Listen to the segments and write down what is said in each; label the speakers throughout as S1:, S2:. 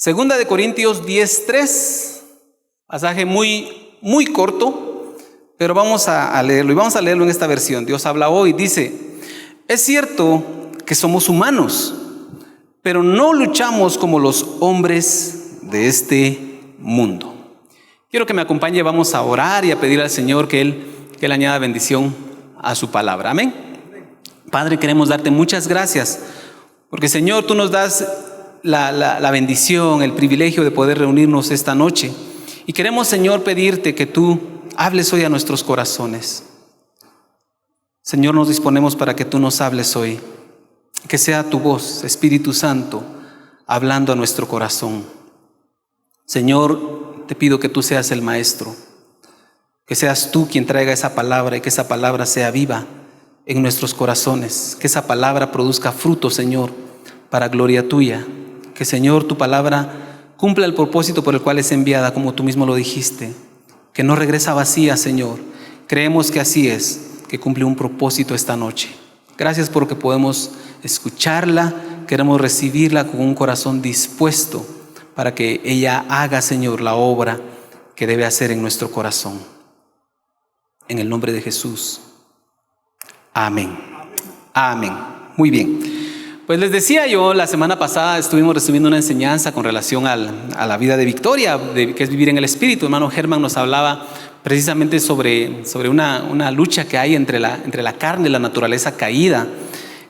S1: Segunda de Corintios 10:3, pasaje muy corto, pero vamos a leerlo, y vamos a leerlo en esta versión. Dios habla hoy, dice: es cierto que somos humanos, pero no luchamos como los hombres de este mundo. Quiero que me acompañe, vamos a orar y a pedir al Señor que Él añada bendición a su palabra. Amén. Padre, queremos darte muchas gracias, porque Señor, tú nos das la bendición, el privilegio de poder reunirnos esta noche. Y queremos, Señor, pedirte que tú hables hoy a nuestros corazones. Señor, nos disponemos para que tú nos hables hoy. Que sea tu voz, Espíritu Santo, hablando a nuestro corazón. Señor, te pido que tú seas el maestro, que seas tú quien traiga esa palabra y que esa palabra sea viva en nuestros corazones, que esa palabra produzca fruto, Señor, para gloria tuya. Que, Señor, tu palabra cumpla el propósito por el cual es enviada, como tú mismo lo dijiste, que no regresa vacía, Señor. Creemos que así es, que cumple un propósito esta noche. Gracias porque podemos escucharla, queremos recibirla con un corazón dispuesto para que ella haga, Señor, la obra que debe hacer en nuestro corazón. En el nombre de Jesús. Amén. Amén. Muy bien. Pues les decía yo, la semana pasada estuvimos recibiendo una enseñanza con relación a la vida de victoria, que es vivir en el Espíritu. Hermano Germán nos hablaba precisamente sobre una lucha que hay entre la carne y la naturaleza caída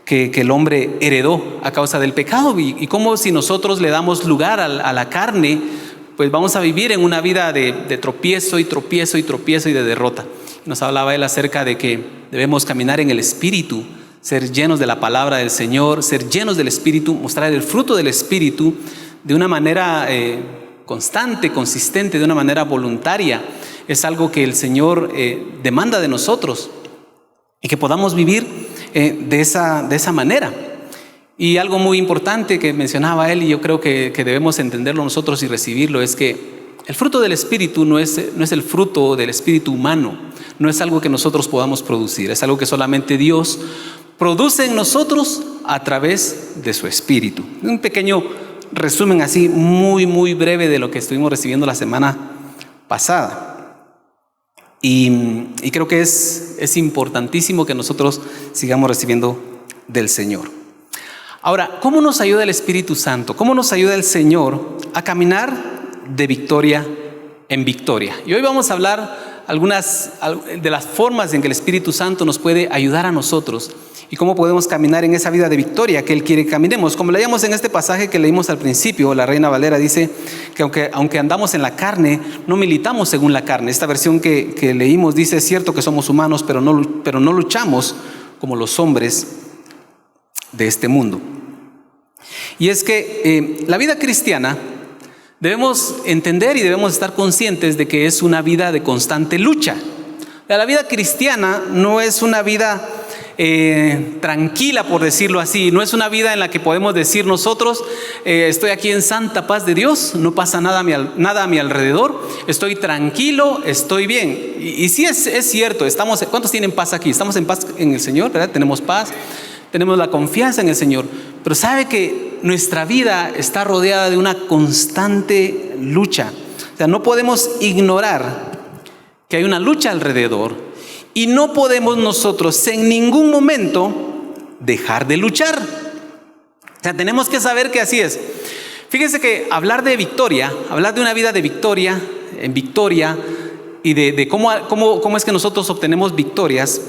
S1: que el hombre heredó a causa del pecado, y cómo si nosotros le damos lugar a la carne, pues vamos a vivir en una vida de tropiezo y tropiezo y tropiezo y de derrota. Nos hablaba él acerca de que debemos caminar en el Espíritu, ser llenos de la palabra del Señor, ser llenos del Espíritu, mostrar el fruto del Espíritu de una manera constante, consistente, de una manera voluntaria. Es algo que el Señor demanda de nosotros y que podamos vivir de esa manera. Y algo muy importante que mencionaba él, y yo creo que debemos entenderlo nosotros y recibirlo, es que el fruto del Espíritu no es el fruto del espíritu humano, no es algo que nosotros podamos producir, es algo que solamente Dios produce en nosotros a través de su Espíritu. Un pequeño resumen así muy breve de lo que estuvimos recibiendo la semana pasada. Y creo que es importantísimo que nosotros sigamos recibiendo del Señor. Ahora, ¿cómo nos ayuda el Espíritu Santo? ¿Cómo nos ayuda el Señor a caminar de victoria en victoria? Y hoy vamos a hablar algunas de las formas en que el Espíritu Santo nos puede ayudar a nosotros y cómo podemos caminar en esa vida de victoria que Él quiere que caminemos. Como leíamos en este pasaje que leímos al principio, la Reina Valera dice que aunque andamos en la carne, no militamos según la carne. Esta versión que leímos dice: es cierto que somos humanos, pero no luchamos como los hombres de este mundo. Y es que la vida cristiana debemos entender y debemos estar conscientes de que es una vida de constante lucha. La vida cristiana no es una vida tranquila, por decirlo así. No es una vida en la que podemos decir nosotros: estoy aquí en santa paz de Dios, no pasa nada a mi alrededor, estoy tranquilo, estoy bien. Y sí es cierto, ¿cuántos tienen paz aquí? Estamos en paz en el Señor, ¿verdad? Tenemos paz, tenemos la confianza en el Señor. Pero sabe que nuestra vida está rodeada de una constante lucha. O sea, no podemos ignorar que hay una lucha alrededor. Y no podemos nosotros en ningún momento dejar de luchar. O sea, tenemos que saber que así es. Fíjense que hablar de victoria, hablar de una vida de victoria en victoria y de cómo es que nosotros obtenemos victorias,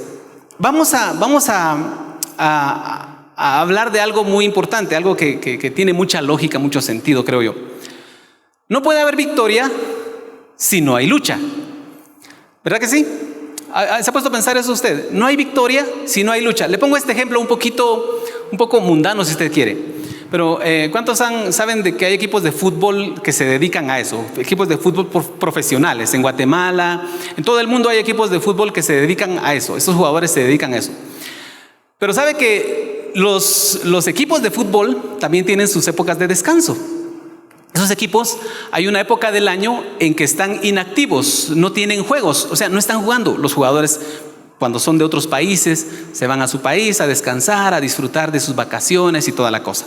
S1: vamos a hablar de algo muy importante, algo que tiene mucha lógica, mucho sentido, creo yo. No puede haber victoria si no hay lucha. ¿Verdad que sí? ¿Se ha puesto a pensar eso usted? No hay victoria si no hay lucha. Le pongo este ejemplo un poco mundano, si usted quiere. Pero ¿cuántos saben de que hay equipos de fútbol que se dedican a eso? Equipos de fútbol profesionales. En Guatemala, en todo el mundo hay equipos de fútbol que se dedican a eso. Esos jugadores se dedican a eso. Pero ¿sabe que los equipos de fútbol también tienen sus épocas de descanso? Esos equipos, hay una época del año en que están inactivos, no tienen juegos, o sea, no están jugando. Los jugadores, cuando son de otros países, se van a su país a descansar, a disfrutar de sus vacaciones y toda la cosa.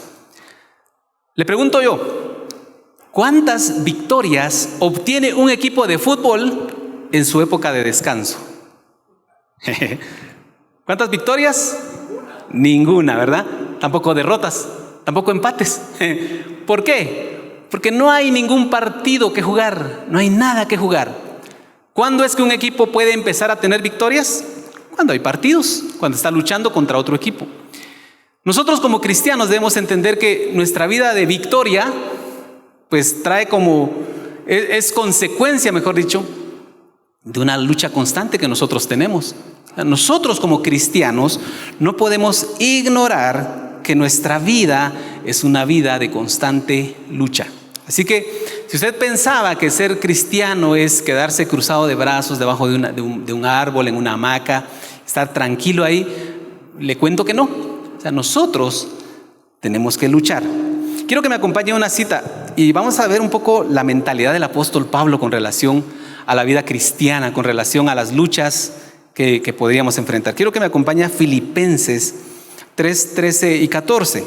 S1: Le pregunto yo, ¿Cuántas victorias obtiene un equipo de fútbol en su época de descanso? ¿Cuántas victorias? Ninguna, ¿verdad? Tampoco derrotas, tampoco empates. ¿Por qué? Porque no hay ningún partido que jugar, no hay nada que jugar. ¿Cuándo es que un equipo puede empezar a tener victorias? Cuando hay partidos, cuando está luchando contra otro equipo. Nosotros como cristianos debemos entender que nuestra vida de victoria pues trae es consecuencia, mejor dicho, de una lucha constante que nosotros tenemos. Nosotros como cristianos no podemos ignorar que nuestra vida es una vida de constante lucha. Así que si usted pensaba que ser cristiano es quedarse cruzado de brazos debajo de un árbol, en una hamaca, estar tranquilo ahí, le cuento que no. O sea, nosotros tenemos que luchar. Quiero que me acompañe una cita y vamos a ver un poco la mentalidad del apóstol Pablo con relación a la vida cristiana, con relación a las luchas que podríamos enfrentar. Quiero que me acompañe a Filipenses 3, 13 y 14.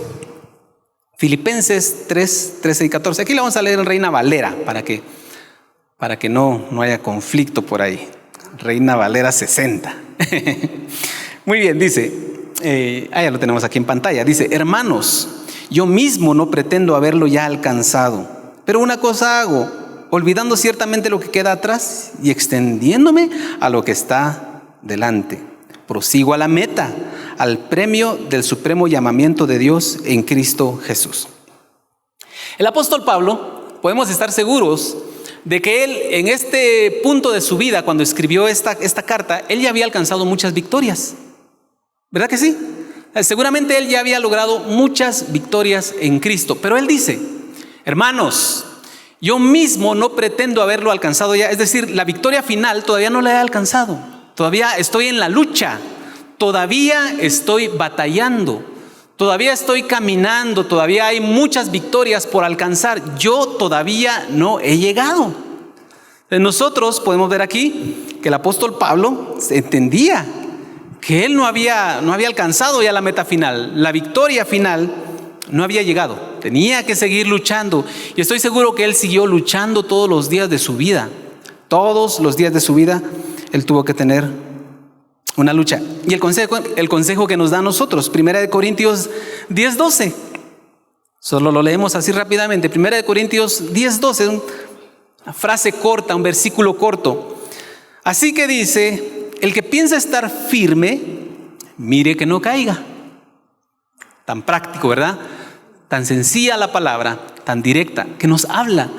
S1: Filipenses 3, 13 y 14. Aquí le vamos a leer en Reina Valera para que no haya conflicto por ahí. Reina Valera 60. Muy bien, dice, ya lo tenemos aquí en pantalla. Dice, hermanos, yo mismo no pretendo haberlo ya alcanzado, pero una cosa hago, olvidando ciertamente lo que queda atrás y extendiéndome a lo que está delante. Prosigo a la meta, al premio del supremo llamamiento de Dios en Cristo Jesús. El apóstol Pablo, podemos estar seguros de que él en este punto de su vida, cuando escribió esta carta, él ya había alcanzado muchas victorias. ¿Verdad que sí? Seguramente él ya había logrado muchas victorias en Cristo, pero él dice, hermanos, yo mismo no pretendo haberlo alcanzado ya, es decir, la victoria final todavía no la he alcanzado, todavía estoy en la lucha, todavía estoy batallando, todavía estoy caminando, todavía hay muchas victorias por alcanzar, yo todavía no he llegado. Nosotros podemos ver aquí que el apóstol Pablo entendía que él no había alcanzado ya la meta final, la victoria final no había llegado, tenía que seguir luchando, y estoy seguro que él siguió luchando todos los días de su vida, todos los días de su vida él tuvo que tener una lucha. Y el consejo que nos da a nosotros, 1 Corintios 10:12, solo lo leemos así rápidamente, 1 Corintios 10:12, una frase corta, un versículo corto, así que dice, el que piensa estar firme, mire que no caiga. Tan práctico, ¿verdad? Tan sencilla la palabra, tan directa, que nos habla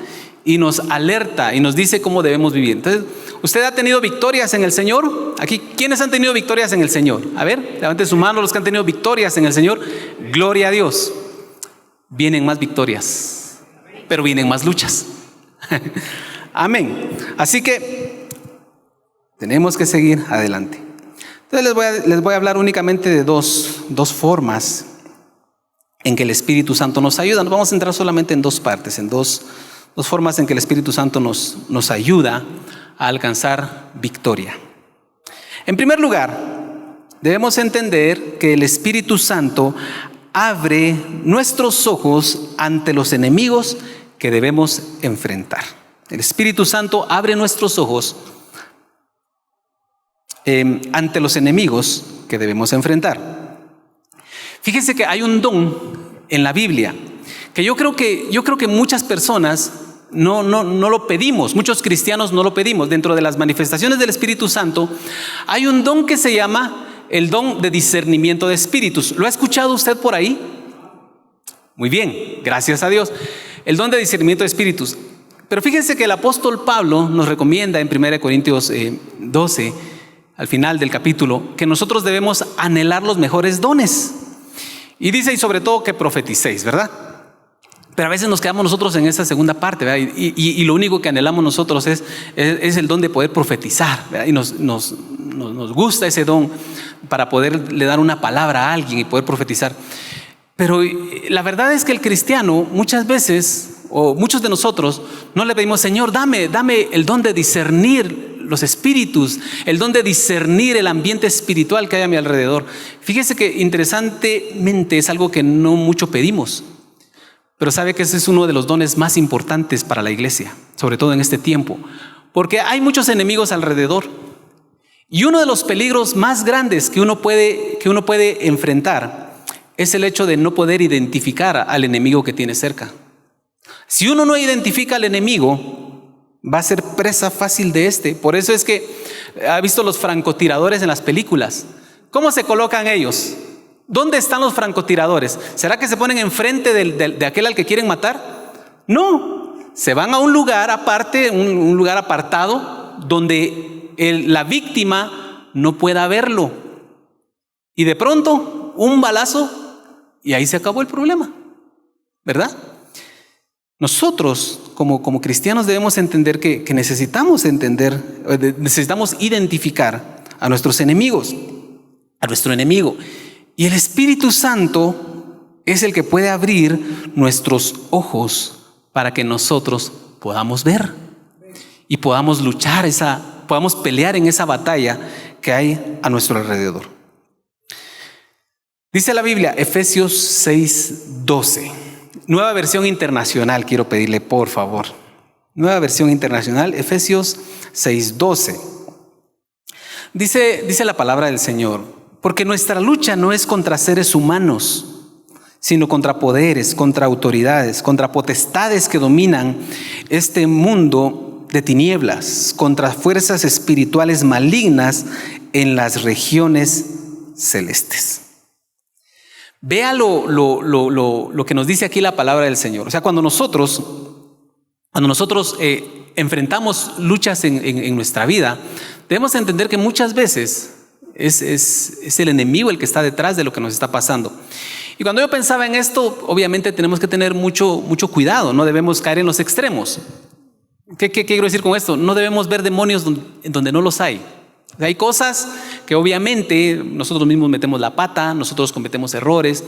S1: y nos alerta y nos dice cómo debemos vivir. Entonces, ¿usted ha tenido victorias en el Señor? Aquí, ¿quiénes han tenido victorias en el Señor? A ver, levanten su mano los que han tenido victorias en el Señor. Gloria a Dios. Vienen más victorias, pero vienen más luchas. Amén. Así que tenemos que seguir adelante. Entonces les voy a hablar únicamente de dos formas en que el Espíritu Santo nos ayuda. Nos vamos a centrar solamente en dos partes, en dos formas en que el Espíritu Santo nos ayuda a alcanzar victoria. En primer lugar, debemos entender que el Espíritu Santo abre nuestros ojos ante los enemigos que debemos enfrentar. El Espíritu Santo abre nuestros ojos ante los enemigos que debemos enfrentar. Fíjense que hay un don en la Biblia que yo creo que muchas personas no lo pedimos, muchos cristianos no lo pedimos. Dentro de las manifestaciones del Espíritu Santo hay un don que se llama el don de discernimiento de espíritus. ¿Lo ha escuchado usted por ahí? Muy bien, gracias a Dios. El don de discernimiento de espíritus. Pero fíjense que el apóstol Pablo nos recomienda en 1 Corintios 12, al final del capítulo, que nosotros debemos anhelar los mejores dones. Y dice, y sobre todo que profeticéis, ¿verdad? Pero a veces nos quedamos nosotros en esa segunda parte, ¿verdad? Y lo único que anhelamos nosotros es el don de poder profetizar, ¿verdad? Y nos gusta ese don para poderle dar una palabra a alguien y poder profetizar. Pero la verdad es que el cristiano muchas veces, o muchos de nosotros, no le pedimos, Señor, dame el don de discernir los espíritus, el don de discernir el ambiente espiritual que hay a mi alrededor. Fíjese que interesantemente es algo que no mucho pedimos. Pero sabe que ese es uno de los dones más importantes para la iglesia, sobre todo en este tiempo, porque hay muchos enemigos alrededor. Y uno de los peligros más grandes que uno puede enfrentar es el hecho de no poder identificar al enemigo que tiene cerca. Si uno no identifica al enemigo, va a ser presa fácil de este. Por eso es que ha visto los francotiradores en las películas. ¿Cómo se colocan ellos? ¿Dónde están los francotiradores? ¿Será que se ponen enfrente de aquel al que quieren matar? No, se van a un lugar aparte, un lugar apartado, donde la víctima no pueda verlo. Y de pronto, un balazo y ahí se acabó el problema, ¿verdad? Nosotros, como cristianos, debemos entender que necesitamos identificar a nuestros enemigos, a nuestro enemigo. Y el Espíritu Santo es el que puede abrir nuestros ojos para que nosotros podamos ver y podamos luchar, podamos pelear en esa batalla que hay a nuestro alrededor. Dice la Biblia, Efesios 6:12. Nueva versión internacional, quiero pedirle por favor. Nueva versión internacional, Efesios 6:12. Dice la palabra del Señor: porque nuestra lucha no es contra seres humanos, sino contra poderes, contra autoridades, contra potestades que dominan este mundo de tinieblas, contra fuerzas espirituales malignas en las regiones celestes. Vea lo que nos dice aquí la palabra del Señor. O sea, cuando nosotros enfrentamos luchas en nuestra vida, debemos entender que muchas veces es el enemigo el que está detrás de lo que nos está pasando. Y cuando yo pensaba en esto, obviamente tenemos que tener mucho cuidado, no debemos caer en los extremos. ¿Qué quiero decir con esto? No debemos ver demonios donde no los hay. Hay cosas que obviamente nosotros mismos metemos la pata, nosotros cometemos errores,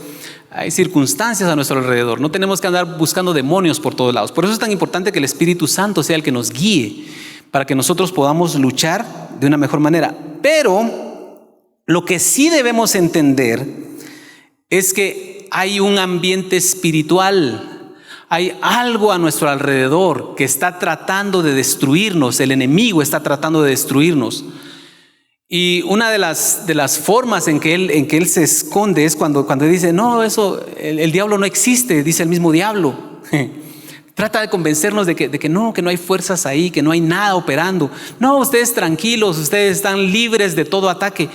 S1: hay circunstancias a nuestro alrededor. No tenemos que andar buscando demonios por todos lados. Por eso es tan importante que el Espíritu Santo sea el que nos guíe para que nosotros podamos luchar de una mejor manera. Pero lo que sí debemos entender es que hay un ambiente espiritual, hay algo a nuestro alrededor que está tratando de destruirnos, el enemigo está tratando de destruirnos. Y una de las formas en que él se esconde es cuando dice, no, el diablo no existe, dice el mismo diablo. Trata de convencernos de que no hay fuerzas ahí, que no hay nada operando. No, ustedes tranquilos, ustedes están libres de todo ataque.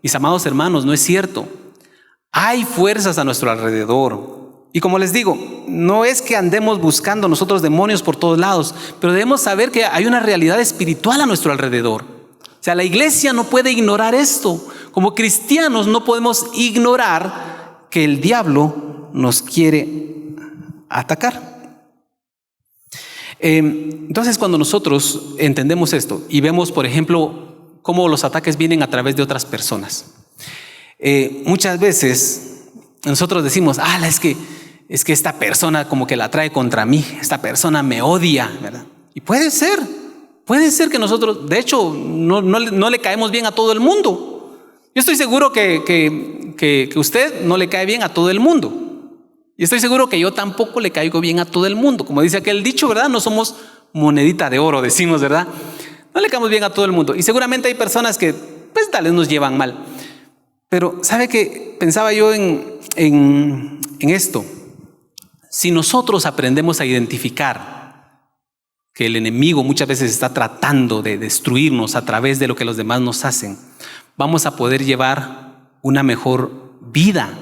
S1: Mis amados hermanos, no es cierto. Hay fuerzas a nuestro alrededor. Y como les digo, no es que andemos buscando nosotros demonios por todos lados, pero debemos saber que hay una realidad espiritual a nuestro alrededor. O sea, la iglesia no puede ignorar esto. Como cristianos no podemos ignorar que el diablo nos quiere atacar. Entonces, cuando nosotros entendemos esto y vemos, por ejemplo, cómo los ataques vienen a través de otras personas, muchas veces nosotros decimos, es que esta persona como que la trae contra mí, esta persona me odia, ¿verdad? Y puede ser que nosotros, de hecho, no le caemos bien a todo el mundo. Yo estoy seguro que usted no le cae bien a todo el mundo. Y estoy seguro que yo tampoco le caigo bien a todo el mundo. Como dice aquel dicho, ¿verdad? No somos monedita de oro, decimos, ¿verdad? No le caemos bien a todo el mundo. Y seguramente hay personas que, pues, tal vez nos llevan mal. Pero, ¿sabe qué? Pensaba yo en esto. Si nosotros aprendemos a identificar que el enemigo muchas veces está tratando de destruirnos a través de lo que los demás nos hacen, vamos a poder llevar una mejor vida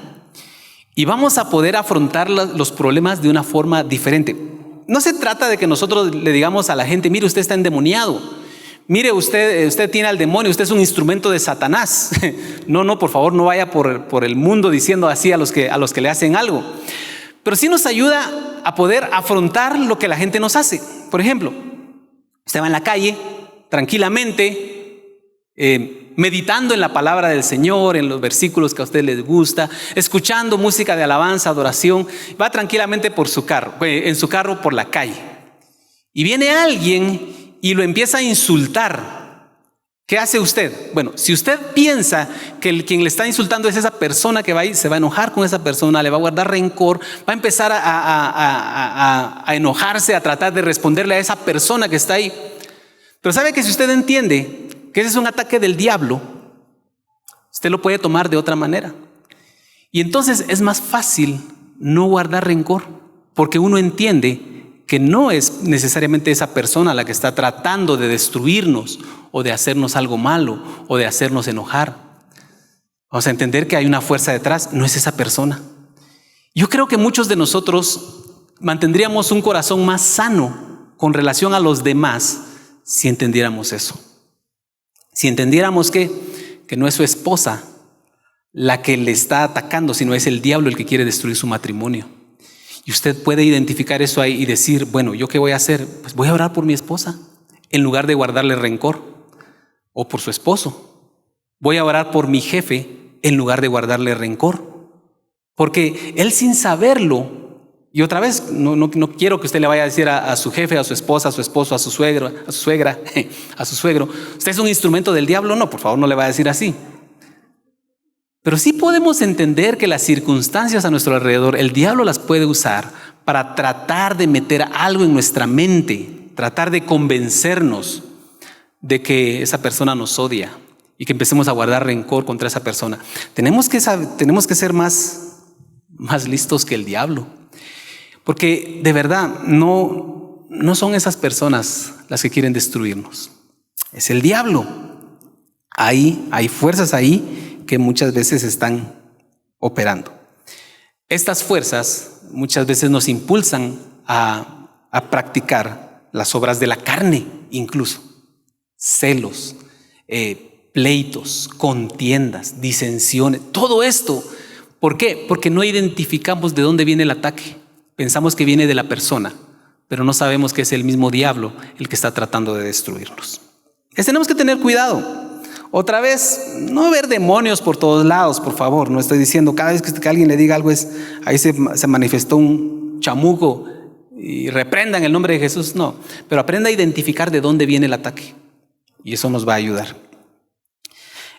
S1: y vamos a poder afrontar los problemas de una forma diferente. No se trata de que nosotros le digamos a la gente, mire, usted está endemoniado, mire, usted tiene al demonio, usted es un instrumento de Satanás. No, por favor, no vaya por el mundo diciendo así a los que le hacen algo. Pero sí nos ayuda a poder afrontar lo que la gente nos hace. Por ejemplo, usted va en la calle tranquilamente, meditando en la palabra del Señor, en los versículos que a usted les gusta, escuchando música de alabanza, adoración, va tranquilamente en su carro por la calle. Y viene alguien y lo empieza a insultar. ¿Qué hace usted? Bueno, si usted piensa que quien le está insultando es esa persona que va a ir, se va a enojar con esa persona, le va a guardar rencor, va a empezar a enojarse, a tratar de responderle a esa persona que está ahí. Pero sabe que si usted entiende que ese es un ataque del diablo, usted lo puede tomar de otra manera. Y entonces es más fácil no guardar rencor, porque uno entiende que no es necesariamente esa persona la que está tratando de destruirnos o de hacernos algo malo o de hacernos enojar. Vamos a entender que hay una fuerza detrás, no es esa persona. Yo creo que muchos de nosotros mantendríamos un corazón más sano con relación a los demás si entendiéramos eso. Si entendiéramos que no es su esposa la que le está atacando, sino es el diablo el que quiere destruir su matrimonio. Y usted puede identificar eso ahí y decir, bueno, ¿yo qué voy a hacer? Pues voy a orar por mi esposa, en lugar de guardarle rencor, o por su esposo. Voy a orar por mi jefe, en lugar de guardarle rencor. Porque él, sin saberlo, y otra vez, no quiero que usted le vaya a decir a su jefe, a su esposa, a su esposo, a su suegra, a su suegro, ¿usted es un instrumento del diablo? No, por favor, no le vaya a decir así. Pero sí podemos entender que las circunstancias a nuestro alrededor, el diablo las puede usar para tratar de meter algo en nuestra mente, tratar de convencernos de que esa persona nos odia y que empecemos a guardar rencor contra esa persona. Tenemos que ser más listos que el diablo, porque de verdad no son esas personas las que quieren destruirnos, es el diablo. Hay fuerzas ahí que muchas veces están operando. Estas fuerzas muchas veces nos impulsan a practicar las obras de la carne, incluso celos, pleitos, contiendas, disensiones, todo esto. ¿Por qué? Porque no identificamos de dónde viene el ataque. Pensamos que viene de la persona, pero no sabemos que es el mismo diablo el que está tratando de destruirnos. Tenemos que tener cuidado. Otra vez, no ver demonios por todos lados, por favor. No estoy diciendo cada vez que alguien le diga algo ahí se manifestó un chamuco y reprendan el nombre de Jesús. No, pero aprenda a identificar de dónde viene el ataque y eso nos va a ayudar.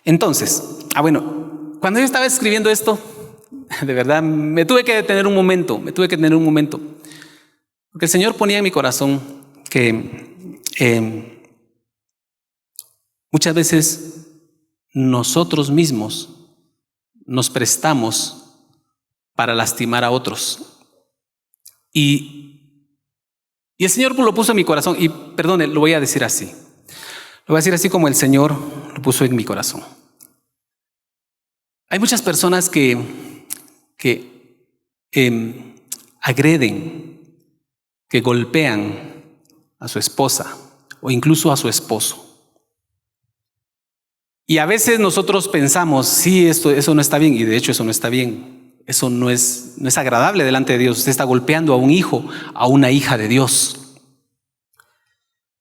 S1: Entonces, bueno, cuando yo estaba escribiendo esto, de verdad me tuve que detener un momento, porque el Señor ponía en mi corazón que muchas veces nosotros mismos nos prestamos para lastimar a otros. Y el Señor lo puso en mi corazón. Y perdone, lo voy a decir así. Lo voy a decir así como el Señor lo puso en mi corazón. Hay muchas personas que agreden, que golpean a su esposa o incluso a su esposo. Y a veces nosotros pensamos, sí, eso no está bien, y de hecho eso no está bien. Eso no es agradable delante de Dios. Usted está golpeando a un hijo, a una hija de Dios.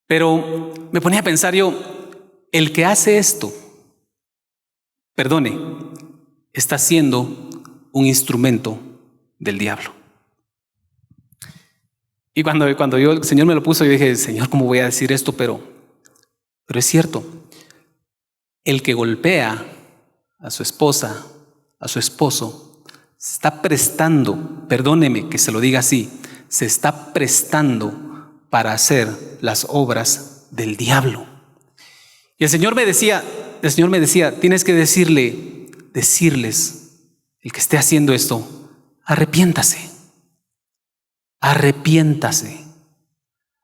S1: Pero me ponía a pensar yo, el que hace esto, perdone, está siendo un instrumento del diablo. Y cuando el Señor me lo puso, yo dije, Señor, ¿cómo voy a decir esto? Pero es cierto. El que golpea a su esposa, a su esposo, se está prestando, perdóneme que se lo diga así, se está prestando para hacer las obras del diablo. Y el Señor me decía, tienes que decirles, el que esté haciendo esto, arrepiéntase.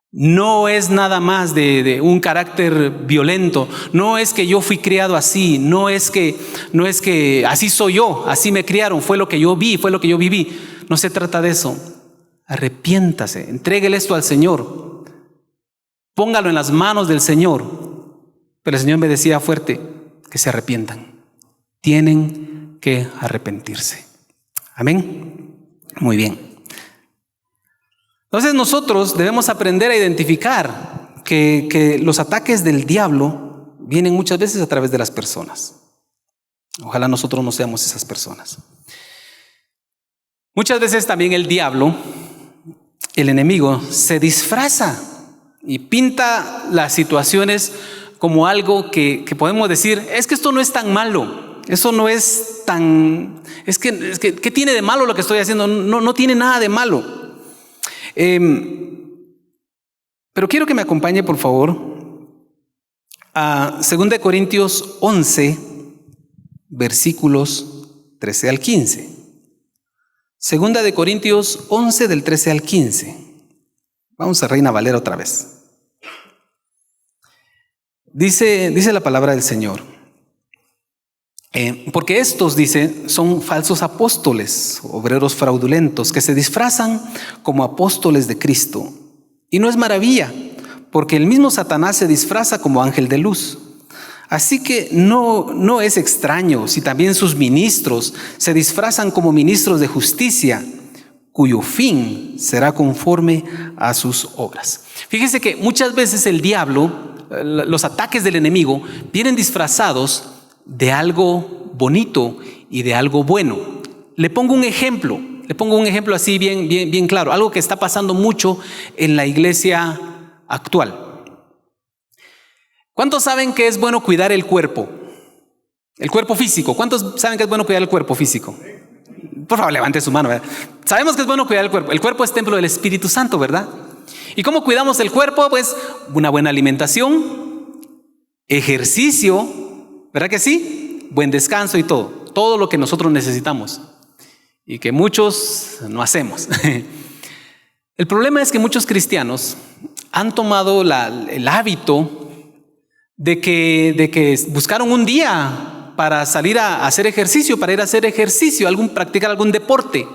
S1: No es nada más de un carácter violento. No es que yo fui criado así. No es que así soy yo, así me criaron, fue lo que yo vi, fue lo que yo viví. No se trata de eso. Arrepiéntase, entréguele esto al Señor. Póngalo en las manos del Señor. Pero el Señor me decía fuerte que se arrepientan. Tienen que arrepentirse. Amén. Muy bien. Entonces nosotros debemos aprender a identificar que los ataques del diablo vienen muchas veces a través de las personas. Ojalá nosotros no seamos esas personas. Muchas veces también el diablo, el enemigo, se disfraza y pinta las situaciones como algo que podemos decir, es que esto no es tan malo, eso no es tan, ¿qué tiene de malo lo que estoy haciendo? No tiene nada de malo. Pero quiero que me acompañe, por favor, a 2 Corintios 11, versículos 13 al 15. 2 Corintios 11, del 13 al 15. Vamos a Reina Valera otra vez. Dice la palabra del Señor. Porque estos, dice, son falsos apóstoles, obreros fraudulentos, que se disfrazan como apóstoles de Cristo. Y no es maravilla, porque el mismo Satanás se disfraza como ángel de luz. Así que no es extraño si también sus ministros se disfrazan como ministros de justicia, cuyo fin será conforme a sus obras. Fíjese que muchas veces el diablo, los ataques del enemigo, vienen disfrazados de algo bonito y de algo bueno. Le pongo un ejemplo así bien claro, algo que está pasando mucho en la iglesia actual. ¿Cuántos saben que es bueno cuidar el cuerpo? El cuerpo físico. ¿Cuántos saben que es bueno cuidar el cuerpo físico? Por favor, levante su mano, ¿verdad? Sabemos que es bueno cuidar el cuerpo. El cuerpo es templo del Espíritu Santo, ¿verdad? ¿Y cómo cuidamos el cuerpo? Pues una buena alimentación, ejercicio, ¿verdad que sí? Buen descanso y todo lo que nosotros necesitamos y que muchos no hacemos. El problema es que muchos cristianos han tomado el hábito de que buscaron un día para salir a hacer ejercicio, para ir a hacer ejercicio, practicar algún deporte.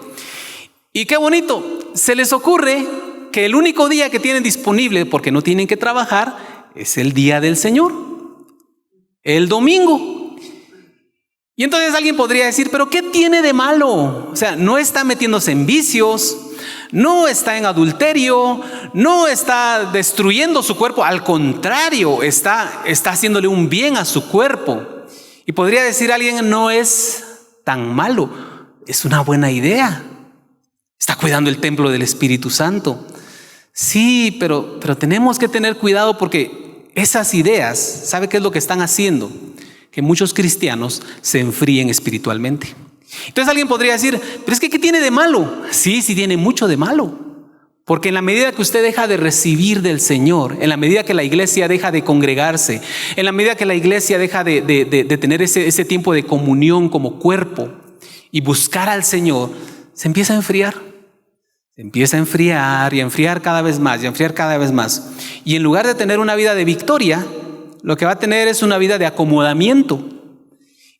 S1: Y qué bonito, se les ocurre que el único día que tienen disponible, porque no tienen que trabajar, es el día del Señor, el domingo. Y entonces alguien podría decir, ¿pero qué tiene de malo? O sea, no está metiéndose en vicios, no está en adulterio, no está destruyendo su cuerpo, al contrario, está haciéndole un bien a su cuerpo. Y podría decir alguien, no es tan malo, es una buena idea. Está cuidando el templo del Espíritu Santo. Sí, pero tenemos que tener cuidado porque esas ideas, ¿sabe qué es lo que están haciendo? Que muchos cristianos se enfríen espiritualmente. Entonces alguien podría decir, pero es que ¿qué tiene de malo? Sí tiene mucho de malo. Porque en la medida que usted deja de recibir del Señor, en la medida que la iglesia deja de congregarse, en la medida que la iglesia deja de tener ese tiempo de comunión como cuerpo y buscar al Señor, se empieza a enfriar. Se empieza a enfriar y a enfriar cada vez más y a enfriar cada vez más. Y en lugar de tener una vida de victoria, lo que va a tener es una vida de acomodamiento.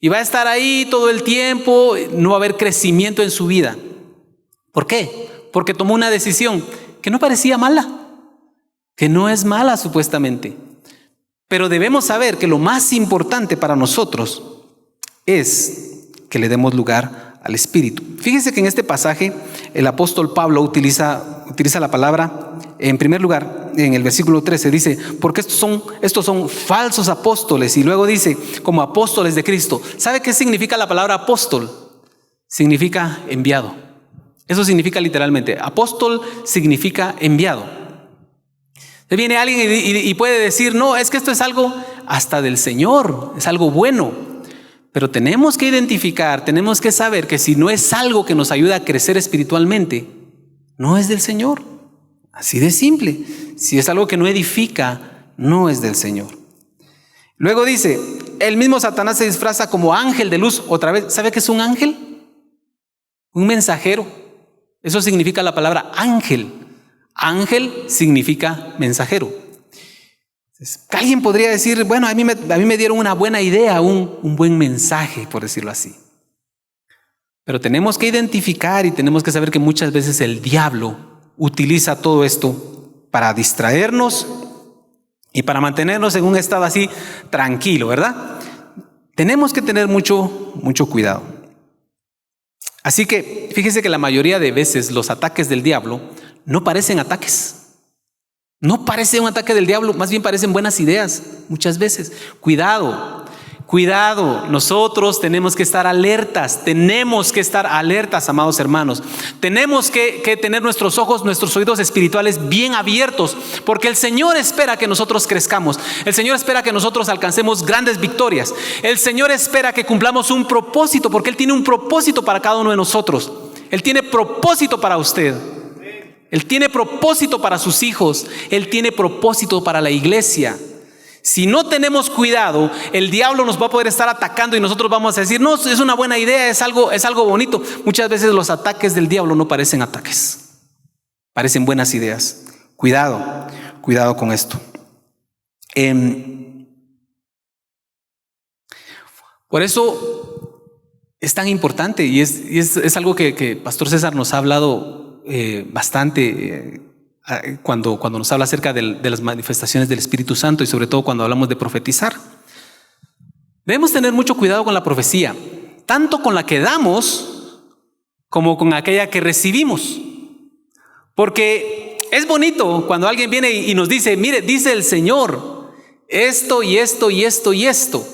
S1: Y va a estar ahí todo el tiempo, no va a haber crecimiento en su vida. ¿Por qué? Porque tomó una decisión que no parecía mala, que no es mala supuestamente. Pero debemos saber que lo más importante para nosotros es que le demos lugar al Espíritu. Fíjese que en este pasaje el apóstol Pablo utiliza la palabra, en primer lugar, en el versículo 13 dice, porque estos son falsos apóstoles, y luego dice, como apóstoles de Cristo. ¿Sabe qué significa la palabra apóstol? Significa enviado. Eso significa literalmente, apóstol significa enviado. Viene alguien y puede decir, no, es que esto es algo hasta del Señor, es algo bueno. Pero tenemos que identificar, tenemos que saber que si no es algo que nos ayuda a crecer espiritualmente, no es del Señor. Así de simple. Si es algo que no edifica, no es del Señor. Luego dice, el mismo Satanás se disfraza como ángel de luz. Otra vez, ¿sabe qué es un ángel? Un mensajero. Eso significa la palabra ángel. Ángel significa mensajero. Alguien podría decir, bueno, a mí me dieron una buena idea, un buen mensaje, por decirlo así. Pero tenemos que identificar y tenemos que saber que muchas veces el diablo utiliza todo esto para distraernos y para mantenernos en un estado así tranquilo, ¿verdad? Tenemos que tener mucho cuidado. Así que fíjese que la mayoría de veces los ataques del diablo no parecen ataques. No parece un ataque del diablo, más bien parecen buenas ideas muchas veces. Cuidado Cuidado, nosotros tenemos que estar alertas, amados hermanos. Tenemos que tener nuestros ojos, nuestros oídos espirituales bien abiertos, porque el Señor espera que nosotros crezcamos. El Señor espera que nosotros alcancemos grandes victorias. El Señor espera que cumplamos un propósito, porque Él tiene un propósito para cada uno de nosotros. Él tiene propósito para usted. Él tiene propósito para sus hijos. Él tiene propósito para la iglesia. Si no tenemos cuidado, el diablo nos va a poder estar atacando y nosotros vamos a decir, no, es una buena idea, es algo bonito. Muchas veces los ataques del diablo no parecen ataques, parecen buenas ideas. Cuidado con esto. Por eso es tan importante y es algo que Pastor César nos ha hablado bastante cuando nos habla acerca de las manifestaciones del Espíritu Santo y sobre todo cuando hablamos de profetizar. Debemos tener mucho cuidado con la profecía, tanto con la que damos como con aquella que recibimos. Porque es bonito cuando alguien viene y nos dice, mire, dice el Señor, esto y esto y esto y esto.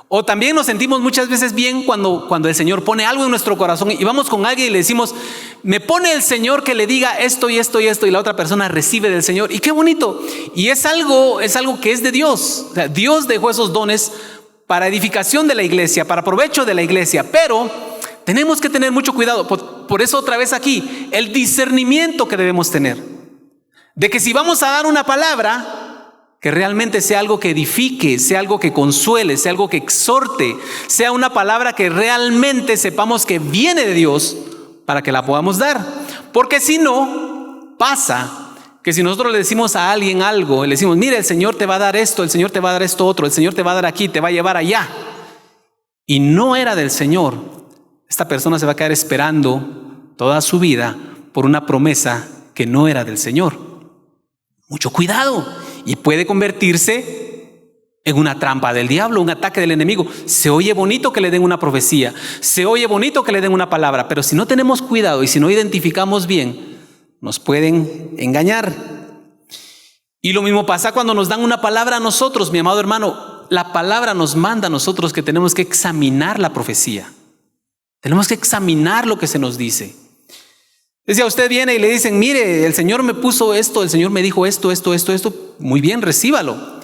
S1: O también nos sentimos muchas veces bien cuando el Señor pone algo en nuestro corazón y vamos con alguien y le decimos, me pone el Señor que le diga esto y esto y esto, y la otra persona recibe del Señor. Y qué bonito. Y es algo que es de Dios. O sea, Dios dejó esos dones para edificación de la iglesia, para provecho de la iglesia. Pero tenemos que tener mucho cuidado. Por eso otra vez aquí, el discernimiento que debemos tener. De que si vamos a dar una palabra, que realmente sea algo que edifique, sea algo que consuele, sea algo que exhorte, sea una palabra que realmente sepamos que viene de Dios para que la podamos dar. Porque si no, pasa que si nosotros le decimos a alguien algo, le decimos, mire, el Señor te va a dar esto, el Señor te va a dar esto otro, el Señor te va a dar aquí, te va a llevar allá, y no era del Señor, esta persona se va a quedar esperando toda su vida por una promesa que no era del Señor. Mucho cuidado. Y puede convertirse en una trampa del diablo, un ataque del enemigo. Se oye bonito que le den una profecía, se oye bonito que le den una palabra, pero si no tenemos cuidado y si no identificamos bien, nos pueden engañar. Y lo mismo pasa cuando nos dan una palabra a nosotros, mi amado hermano. La palabra nos manda a nosotros que tenemos que examinar la profecía. Tenemos que examinar lo que se nos dice. Decía, usted viene y le dicen, mire, el Señor me puso esto, el Señor me dijo esto. Muy bien, recíbalo.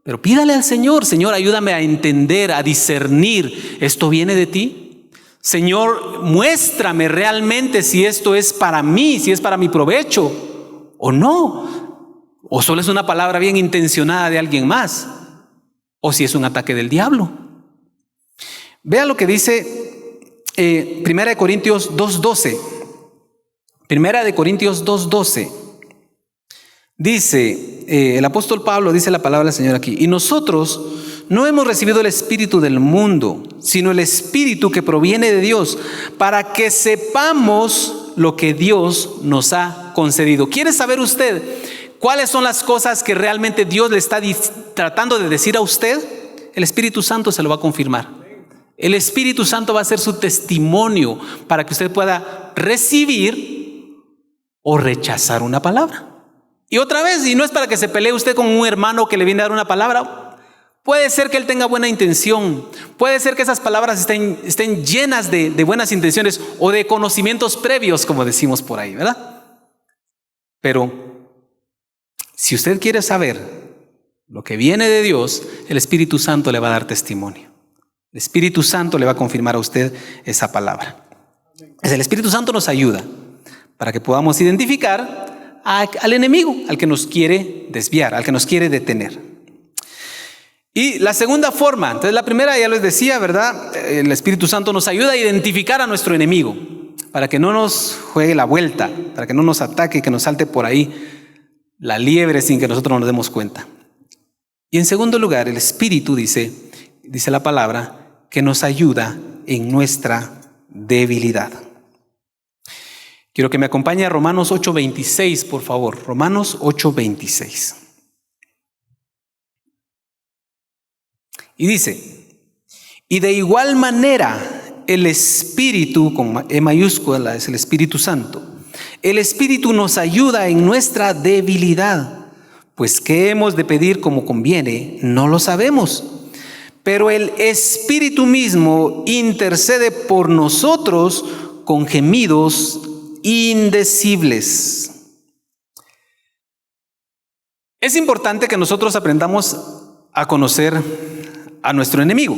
S1: Pero pídale al Señor, Señor, ayúdame a entender, a discernir. ¿Esto viene de ti? Señor, muéstrame realmente si esto es para mí, si es para mi provecho o no. O solo es una palabra bien intencionada de alguien más. O si es un ataque del diablo. Vea lo que dice 1 Corintios 2:12. Primera de Corintios 2:12 dice, el apóstol Pablo dice la palabra del Señor aquí, y nosotros no hemos recibido el espíritu del mundo, sino el espíritu que proviene de Dios, para que sepamos lo que Dios nos ha concedido. ¿Quiere saber usted cuáles son las cosas que realmente Dios le está tratando de decir a usted? El Espíritu Santo se lo va a confirmar. El Espíritu Santo va a ser su testimonio para que usted pueda recibir o rechazar una palabra. Y otra vez, y no es para que se pelee usted con un hermano que le viene a dar una palabra. Puede ser que él tenga buena intención. Puede ser que esas palabras estén llenas de buenas intenciones o de conocimientos previos, como decimos por ahí, ¿verdad? Pero si usted quiere saber lo que viene de Dios, el Espíritu Santo le va a dar testimonio. El Espíritu Santo le va a confirmar a usted esa palabra. El Espíritu Santo nos ayuda para que podamos identificar al enemigo, al que nos quiere desviar, al que nos quiere detener. Y la segunda forma, entonces la primera ya les decía, ¿verdad? El Espíritu Santo nos ayuda a identificar a nuestro enemigo, para que no nos juegue la vuelta, para que no nos ataque, que nos salte por ahí la liebre sin que nosotros nos demos cuenta. Y en segundo lugar, el Espíritu dice la palabra, que nos ayuda en nuestra debilidad. Quiero que me acompañe a Romanos 8:26, por favor. Romanos 8:26. Y dice, y de igual manera el Espíritu, con E mayúscula es el Espíritu Santo, el Espíritu nos ayuda en nuestra debilidad, pues qué hemos de pedir como conviene, no lo sabemos. pero el Espíritu mismo intercede por nosotros con gemidos indecibles. Es importante que nosotros aprendamos a conocer a nuestro enemigo.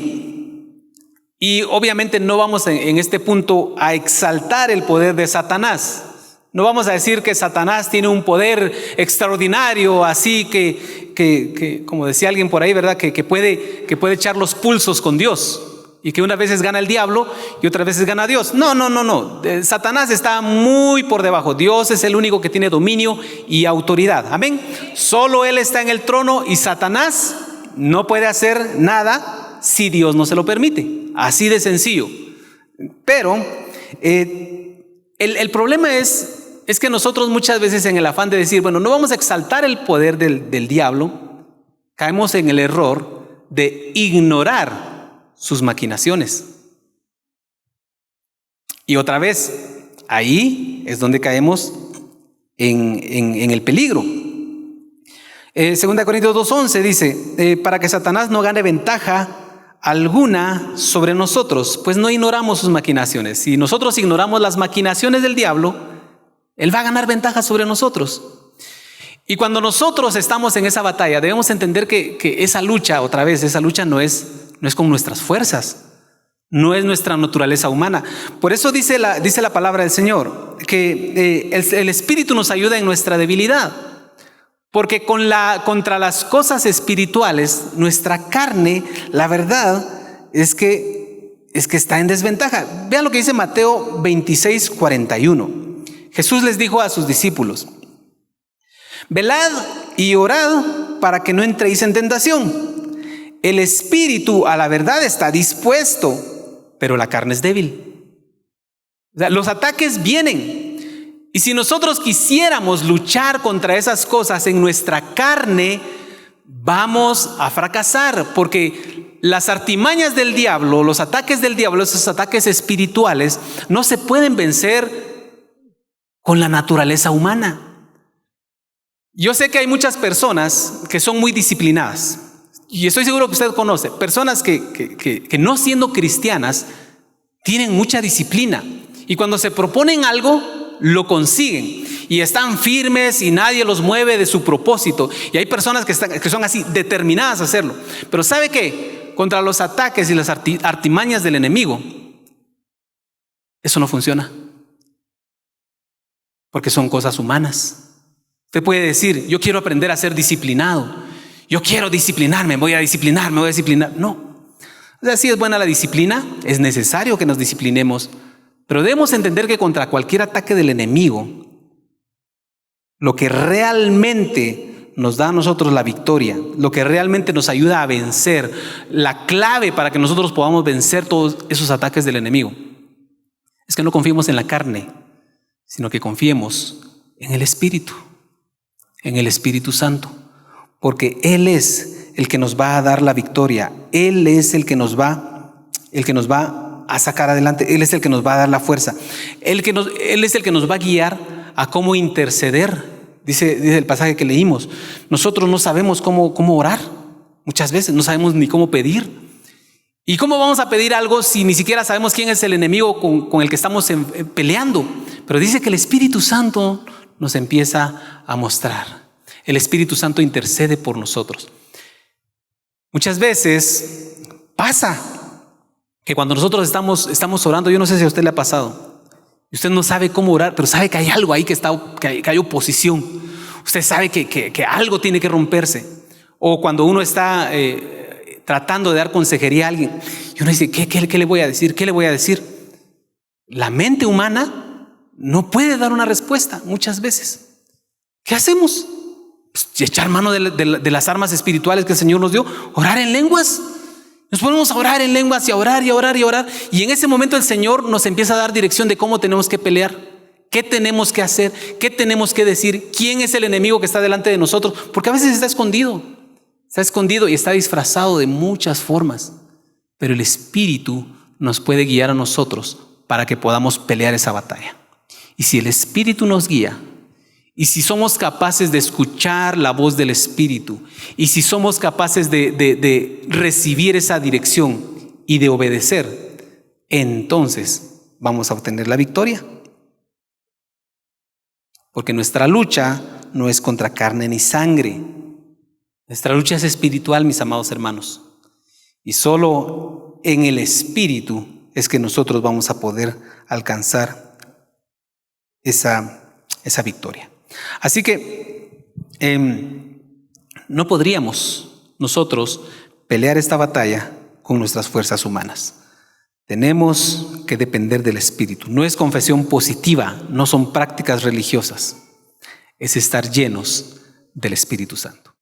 S1: Y obviamente no vamos en este punto a exaltar el poder de Satanás. No vamos a decir que Satanás tiene un poder extraordinario, así que como decía alguien por ahí, ¿verdad? Que puede echar los pulsos con Dios. Y que unas veces gana el diablo y otras veces gana Dios. No. Satanás está muy por debajo. Dios es el único que tiene dominio y autoridad. Amén. Solo Él está en el trono y Satanás no puede hacer nada si Dios no se lo permite. Así de sencillo. Pero el problema es que nosotros muchas veces en el afán de decir, bueno, no vamos a exaltar el poder del diablo, caemos en el error de ignorar sus maquinaciones. Y otra vez, ahí es donde caemos en el peligro. 2 Corintios 2:11 dice, para que Satanás no gane ventaja alguna sobre nosotros, pues no ignoramos sus maquinaciones. Si nosotros ignoramos las maquinaciones del diablo, él va a ganar ventaja sobre nosotros. Y cuando nosotros estamos en esa batalla, debemos entender que esa lucha, otra vez, esa lucha no es con nuestras fuerzas, no es nuestra naturaleza humana. Por eso dice la palabra del Señor, que el Espíritu nos ayuda en nuestra debilidad. Porque contra las cosas espirituales, nuestra carne, la verdad es que está en desventaja. Vean lo que dice Mateo 26:41. Jesús les dijo a sus discípulos: velad y orad para que no entréis en tentación. El espíritu a la verdad está dispuesto, pero la carne es débil. O sea, los ataques vienen. Y si nosotros quisiéramos luchar contra esas cosas en nuestra carne, vamos a fracasar, porque las artimañas del diablo, los ataques del diablo, esos ataques espirituales, no se pueden vencer con la naturaleza humana. Yo sé que hay muchas personas que son muy disciplinadas, y estoy seguro que usted conoce personas que no siendo cristianas tienen mucha disciplina, y cuando se proponen algo lo consiguen y están firmes y nadie los mueve de su propósito. Y hay personas que son así determinadas a hacerlo. Pero ¿sabe qué? Contra los ataques y las artimañas del enemigo, eso no funciona, porque son cosas humanas. Usted puede decir: yo quiero aprender a ser disciplinado, yo quiero disciplinarme, me voy a disciplinar. No. O sea, sí es buena la disciplina, es necesario que nos disciplinemos, pero debemos entender que contra cualquier ataque del enemigo, lo que realmente nos da a nosotros la victoria, lo que realmente nos ayuda a vencer, la clave para que nosotros podamos vencer todos esos ataques del enemigo, es que no confiemos en la carne, sino que confiemos en el Espíritu Santo, porque Él es el que nos va a dar la victoria. Él es el que nos va a sacar adelante. Él es el que nos va a dar la fuerza. Él es el que nos va a guiar a cómo interceder. Dice el pasaje que leímos, nosotros no sabemos cómo orar. Muchas veces no sabemos ni cómo pedir. ¿Y cómo vamos a pedir algo si ni siquiera sabemos quién es el enemigo con el que estamos peleando? Pero dice que el Espíritu Santo nos empieza a mostrar. El Espíritu Santo intercede por nosotros. Muchas veces pasa que cuando nosotros estamos orando, yo no sé si a usted le ha pasado, y usted no sabe cómo orar, pero sabe que hay algo ahí que hay oposición. Usted sabe que algo tiene que romperse. O cuando uno está tratando de dar consejería a alguien, y uno dice: ¿qué le voy a decir? ¿Qué le voy a decir? La mente humana no puede dar una respuesta muchas veces. ¿Qué hacemos? Pues echar mano de las armas espirituales que el Señor nos dio, orar en lenguas. Nos ponemos a orar en lenguas y a orar y a orar y a orar. Y en ese momento el Señor nos empieza a dar dirección de cómo tenemos que pelear, qué tenemos que hacer, qué tenemos que decir, quién es el enemigo que está delante de nosotros. Porque a veces está escondido y está disfrazado de muchas formas. Pero el Espíritu nos puede guiar a nosotros para que podamos pelear esa batalla. Y si el Espíritu nos guía y si somos capaces de escuchar la voz del Espíritu, y si somos capaces de recibir esa dirección y de obedecer, entonces vamos a obtener la victoria. Porque nuestra lucha no es contra carne ni sangre. Nuestra lucha es espiritual, mis amados hermanos. Y solo en el Espíritu es que nosotros vamos a poder alcanzar esa victoria. Así que no podríamos nosotros pelear esta batalla con nuestras fuerzas humanas. Tenemos que depender del Espíritu. No es confesión positiva, no son prácticas religiosas. Es estar llenos del Espíritu Santo.